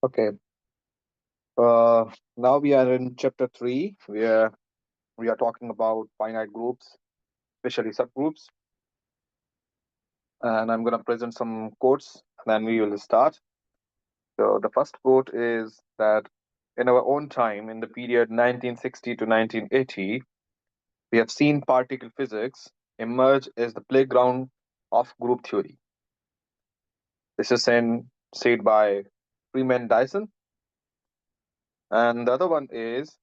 Okay. Uh, Now we are in chapter 3, where we are talking about finite groups, especially subgroups. And I'm going to present some quotes, then we will start. So the first quote is that in our own time, in the period 1960 to 1980, we have seen particle physics emerge as the playground of group theory. This is said by Freeman Dyson. And the other one is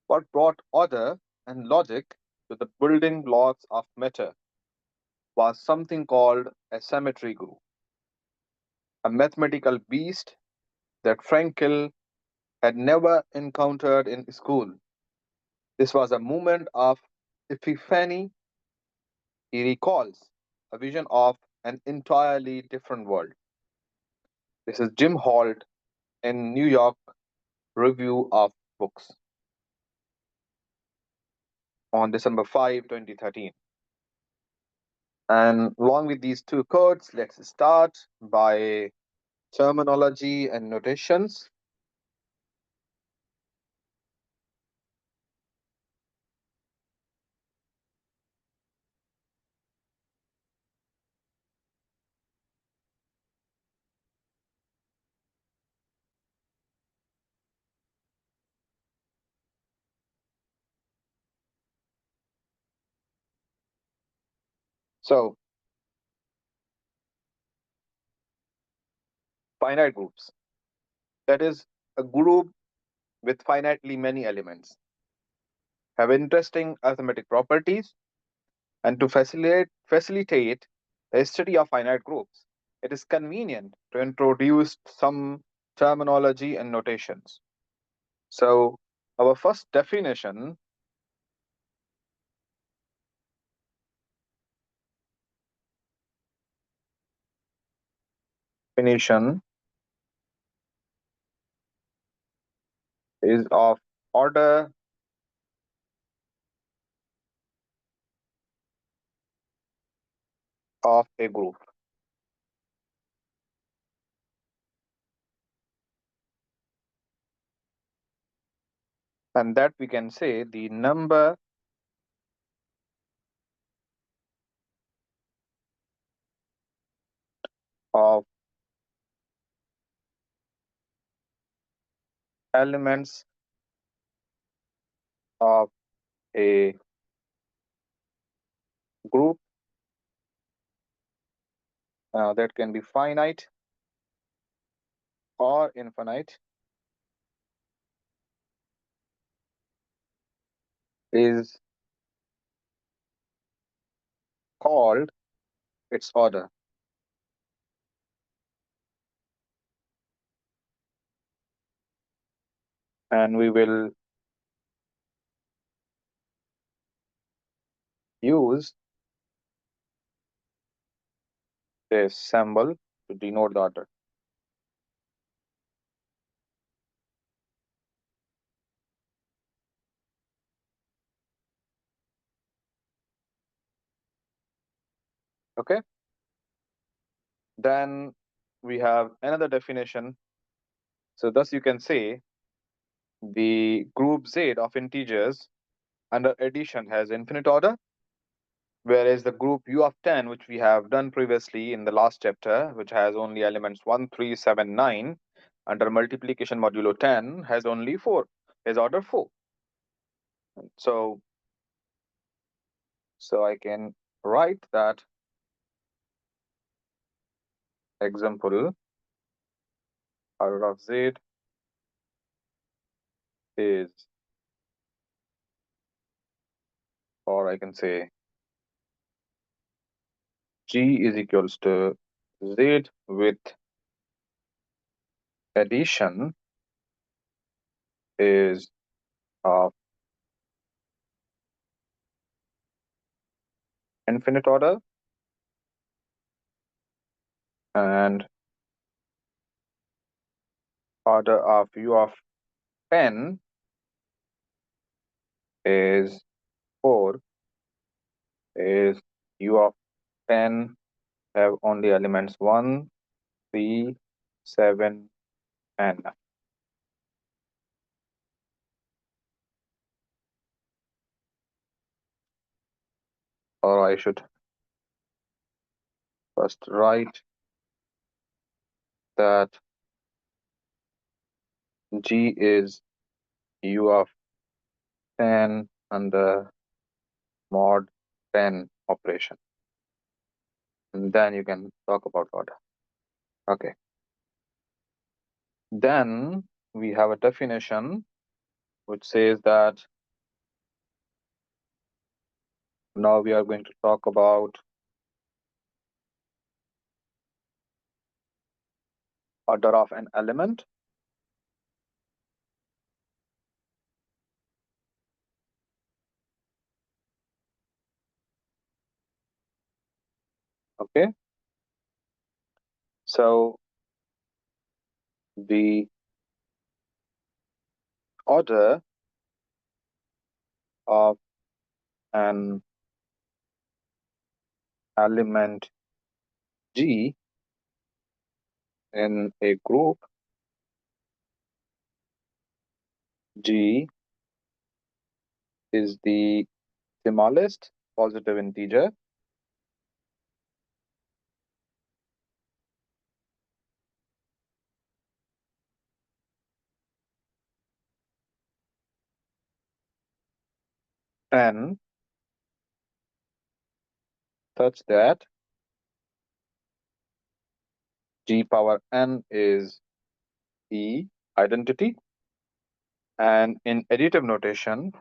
what brought order and logic to the building blocks of matter was something called a symmetry group, a mathematical beast that Frankel had never encountered in school. This was a moment of epiphany. He recalls a vision of an entirely different world. This is Jim Holt in New York Review of Books on December 5, 2013. And along with these two quotes, let's start by terminology and notations. So, finite groups. That is a group with finitely many elements, have interesting arithmetic properties, and to facilitate the study of finite groups, it is convenient to introduce some terminology and notations. So, our first definition is of order of a group. And that we can say the number of elements of a group that can be finite or infinite is called its order. And we will use this symbol to denote the order. Okay. Then we have another definition. So thus you can say the group Z of integers under addition has infinite order, whereas the group U of 10, which we have done previously in the last chapter, which has only elements 1, 3, 7, 9, under multiplication modulo 10, has only 4, is order 4. So, so I can write that example order of Z is, or I can say G is equals to Z with addition is of infinite order, and order of U of 10 is 4, is U of 10 have only elements 1, 3, 7, n. Or I should first write that G is U of 10 under mod 10 operation. And then you can talk about order. Okay. Then we have a definition which says that now we are going to talk about order of an element. Okay. So the order of an element G in a group G is the smallest positive integer n such that G power n is the identity, and in additive notation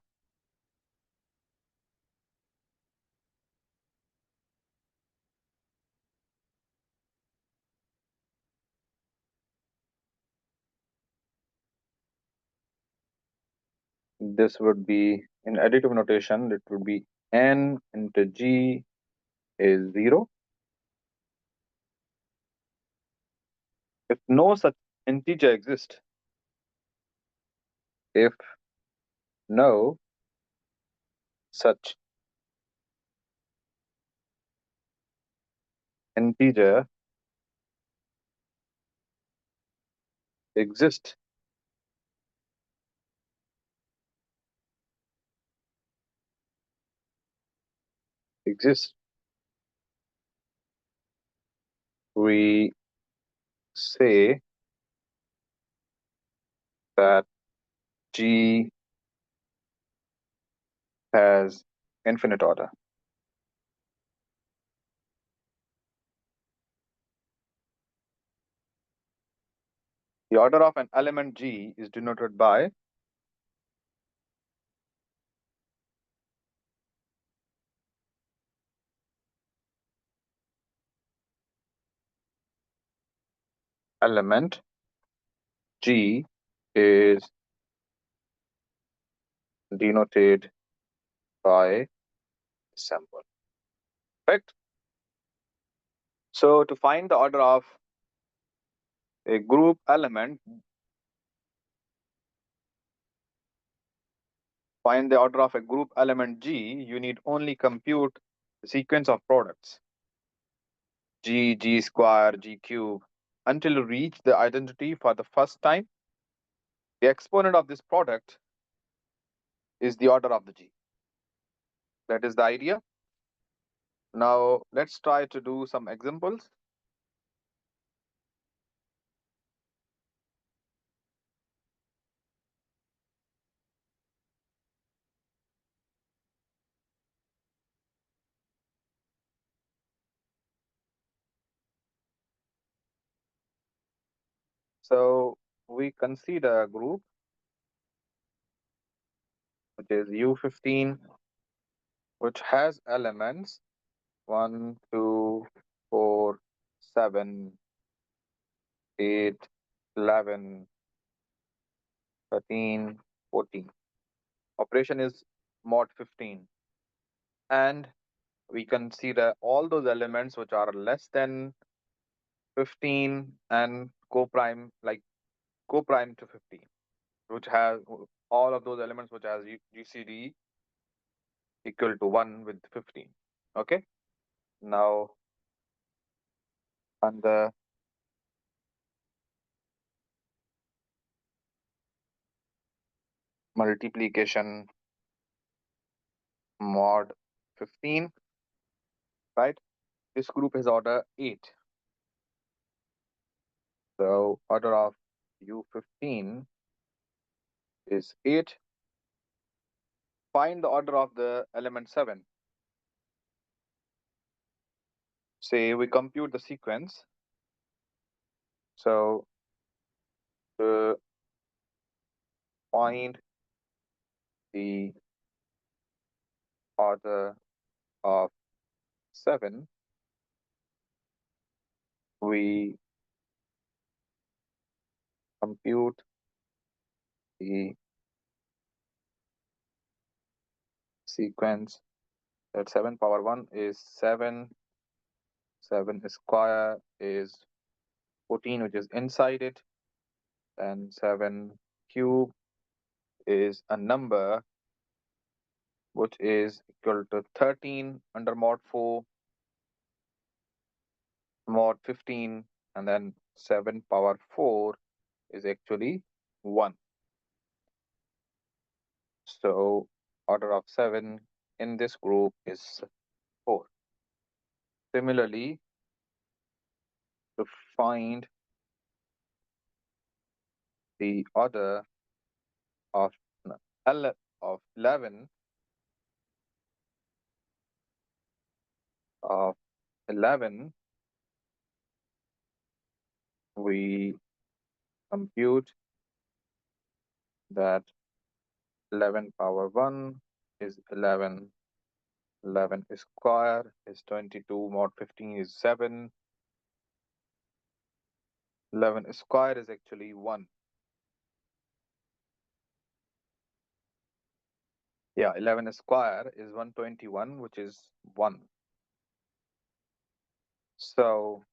this would be, in additive notation, it would be n into G is 0. If no such integer exists, if no such integer exists, we say that G has infinite order. The order of an element G is denoted by element G is denoted by symbol. Correct? So to find the order of a group element, find the order of a group element G, you need only compute the sequence of products G, G square, G cube until you reach the identity for the first time. The exponent of this product is the order of the G. That is the idea. Now let's try to do some examples. So we consider a group which is U15, which has elements 1, 2, 4, 7, 8, 11, 13, 14. Operation is mod 15. And we consider all those elements which are less than 15 and co-prime, like co-prime to 15, which has all of those elements which has GCD equal to 1 with 15. Okay. Now, on the multiplication mod 15, right? This group is order 8. So order of U15 is 8. Find the order of the element 7. Say we compute the sequence. So to find the order of 7, we compute the sequence that 7 power 1 is 7, 7 square is 14, which is inside it, and 7 cube is a number which is equal to 13 under mod 4, mod 15, and then 7 power 4 is actually 1. So order of 7 in this group is 4. Similarly, to find the order of L of 11 of 11, we compute that 11 power 1 is 11, 11 square is 22, mod 15 is 7, 11 square is actually 1. Yeah, 11 square is 121, which is 1. So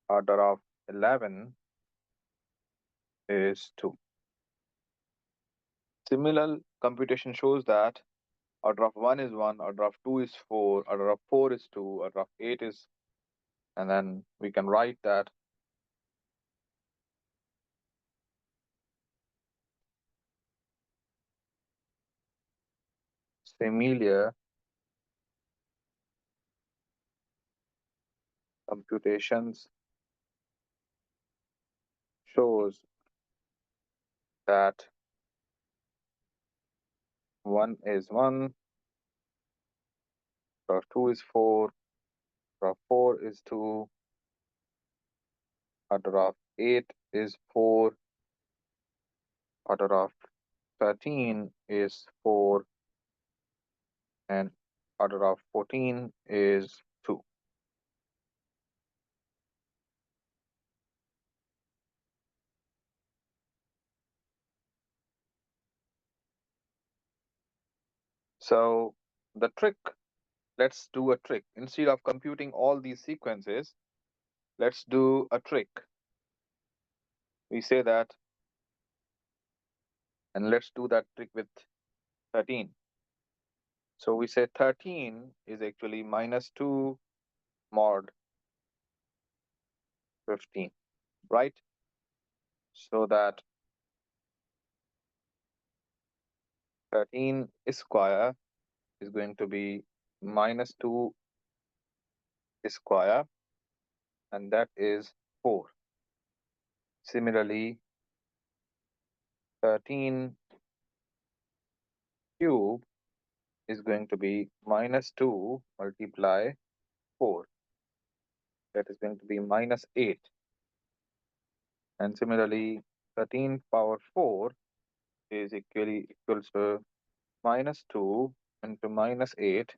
order of 11 is 2. Similar computation shows that order of 1 is 1, order of 2 is 4, order of 4 is 2, order of 8 is, and then we can write that similar computations shows that 1 is 1, order of 2 is 4, order of 4 is 2, order of 8 is 4, order of 13 is 4, and order of 14 is 2. So the trick, let's do a trick. Instead of computing all these sequences, let's do a trick. We say that, and let's do that trick with 13. So we say 13 is actually minus 2 mod 15, right? So that 13 square is going to be minus 2 square, and that is 4. Similarly, 13 cube is going to be minus 2 multiply 4. That is going to be minus 8. And similarly, 13 power 4 is equals to minus 2 into minus 8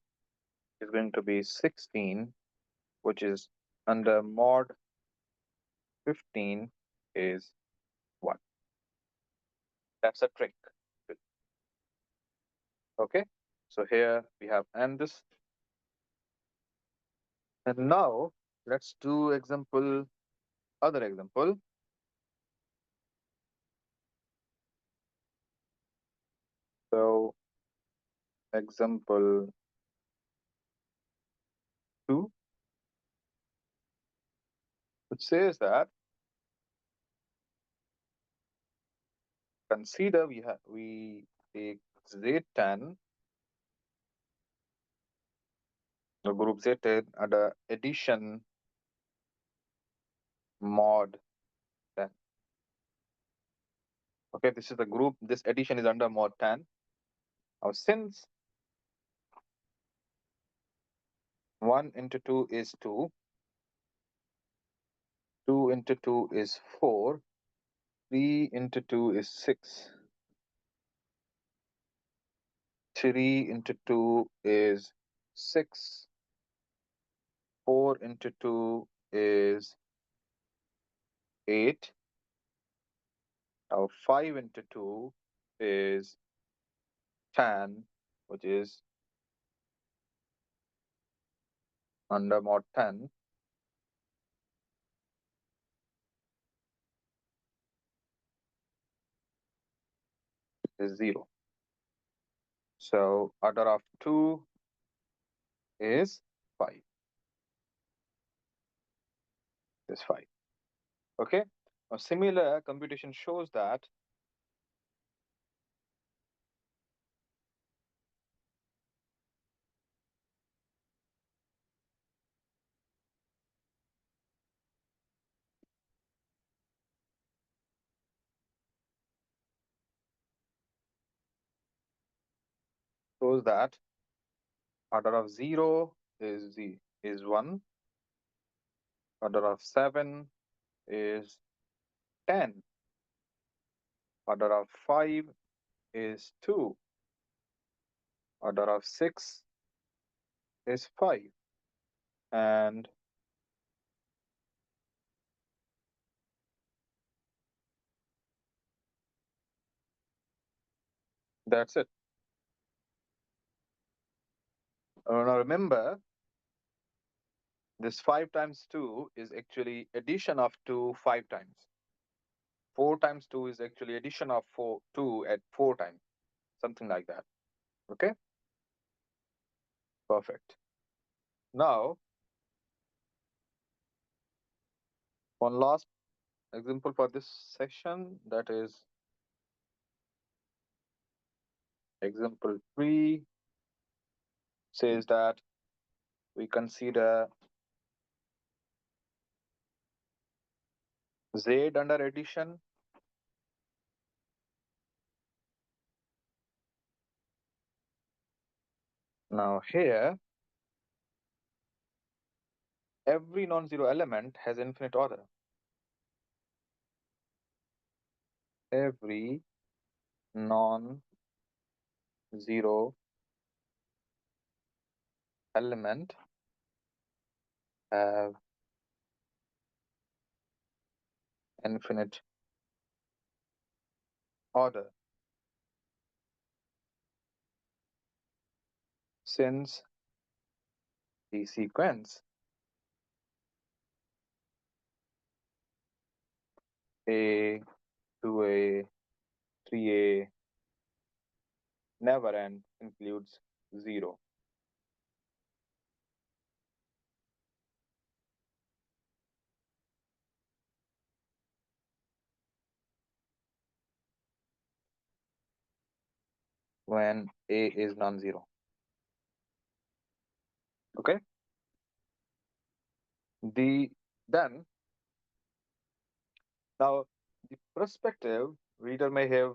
is going to be 16, which is under mod 15 is 1. That's a trick. Okay, so here we have and this. And now let's do other example. So example 2, which says that consider we take Z10, the group Z10 under addition mod 10. Okay, this is the group. This addition is under mod 10. Now, since 1 into 2 is 2, 2 into 2 is 4, 3 into 2 is 6, 3 into 2 is 6, 4 into 2 is 8. Now 5 into 2 is 10, which is under mod 10. Is 0. So order of 2 is 5. Is 5. Okay. A similar computation shows that order of 0 is 1, order of 7 is 10, order of 5 is 2, order of 6 is 5, and that's it. Now remember, this 5 times 2 is actually addition of 2 5 times. 4 times 2 is actually addition of 2 at 4 times, something like that. Okay, perfect. Now, one last example for this section, that is example 3, says that we consider Z under addition. Now here, every non-zero element has infinite order. Every non-zero element have infinite order, since the sequence A, 2A, 3A never end includes 0. When A is non-zero. Okay. Then now the prospective reader may have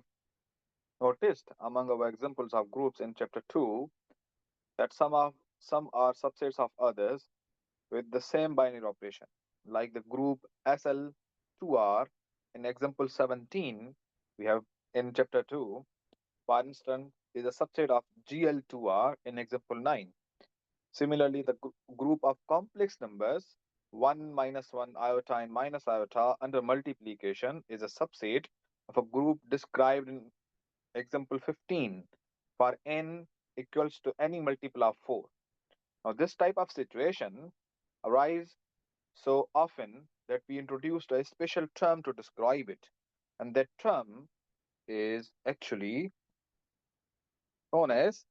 noticed among our examples of groups in chapter 2 that some are subsets of others with the same binary operation, like the group SL2R in example 17 we have in chapter 2, for instance, is a subset of GL2R in example 9. Similarly, the group of complex numbers 1 minus 1 iota and minus iota under multiplication is a subset of a group described in example 15 for n equals to any multiple of 4. Now, this type of situation arises so often that we introduced a special term to describe it, and that term is actually known as,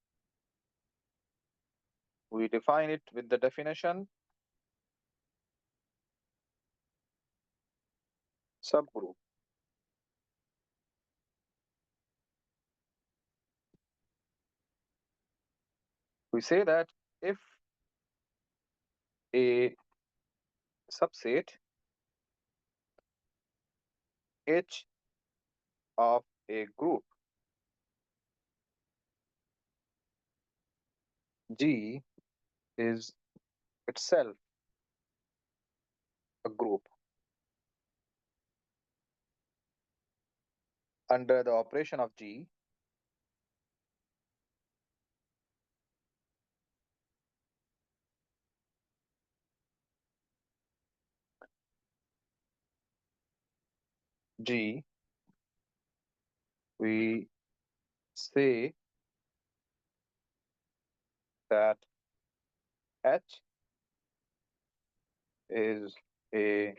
we define it with the definition subgroup. We say that if a subset H of a group G is itself a group under the operation of G, G, we say that H is a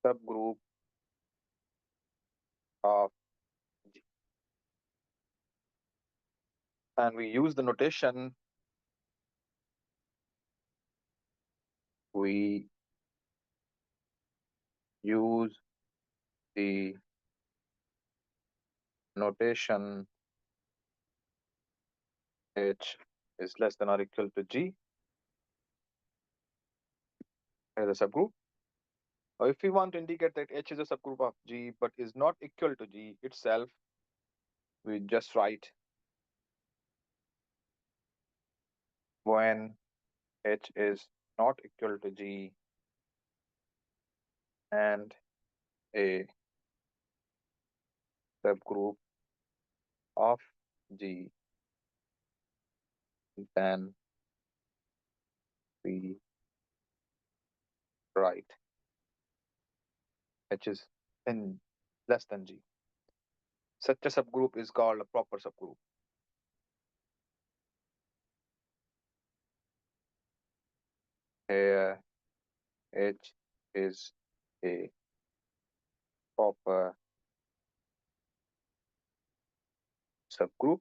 subgroup of G. And we use the notation, we use the notation H is less than or equal to G as a subgroup. Or if we want to indicate that H is a subgroup of G but is not equal to G itself, we just write when H is not equal to G and a subgroup of G, then we write H is in less than G. Such a subgroup is called a proper subgroup. Here H is a proper subgroup.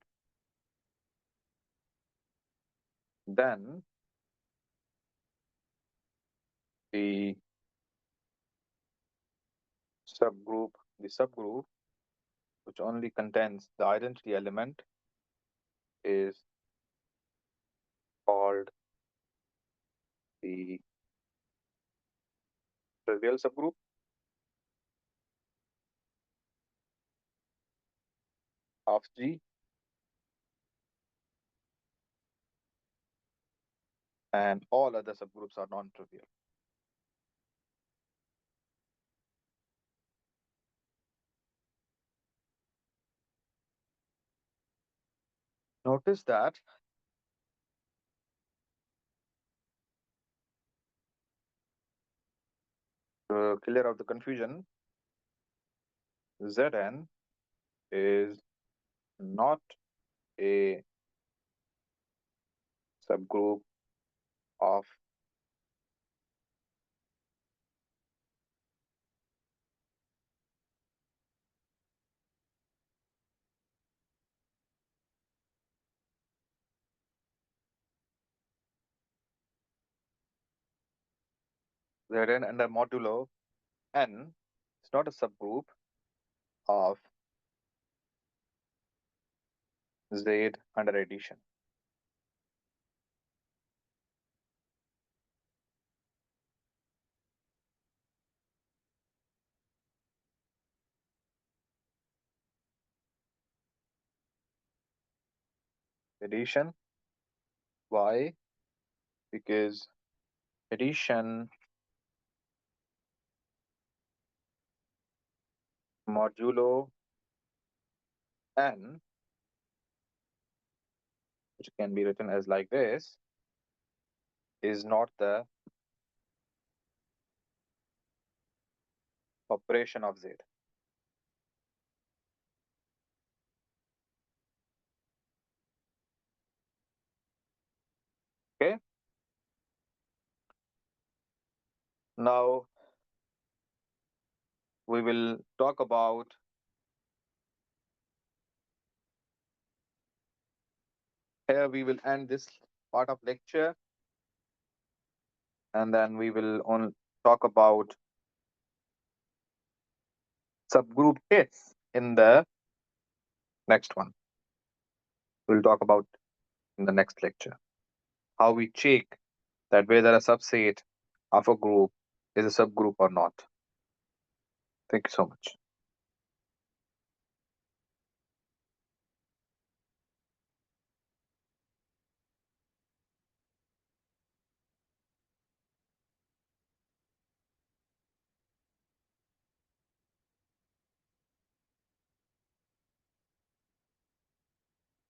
Then the subgroup which only contains the identity element is called the trivial subgroup. Of G, and all other subgroups are non-trivial. Notice that to clear out the confusion, Zn is not a subgroup of Zn under modulo n. It's not a subgroup of Z under addition. Addition. Why? Because addition modulo n, which can be written as like this, is not the operation of Z. Okay. Now we will talk about here. We will end this part of lecture, and then we will talk about subgroup S in the next one. we'll talk about in the next lecture. How we check that whether a subset of a group is a subgroup or not. Thank you so much.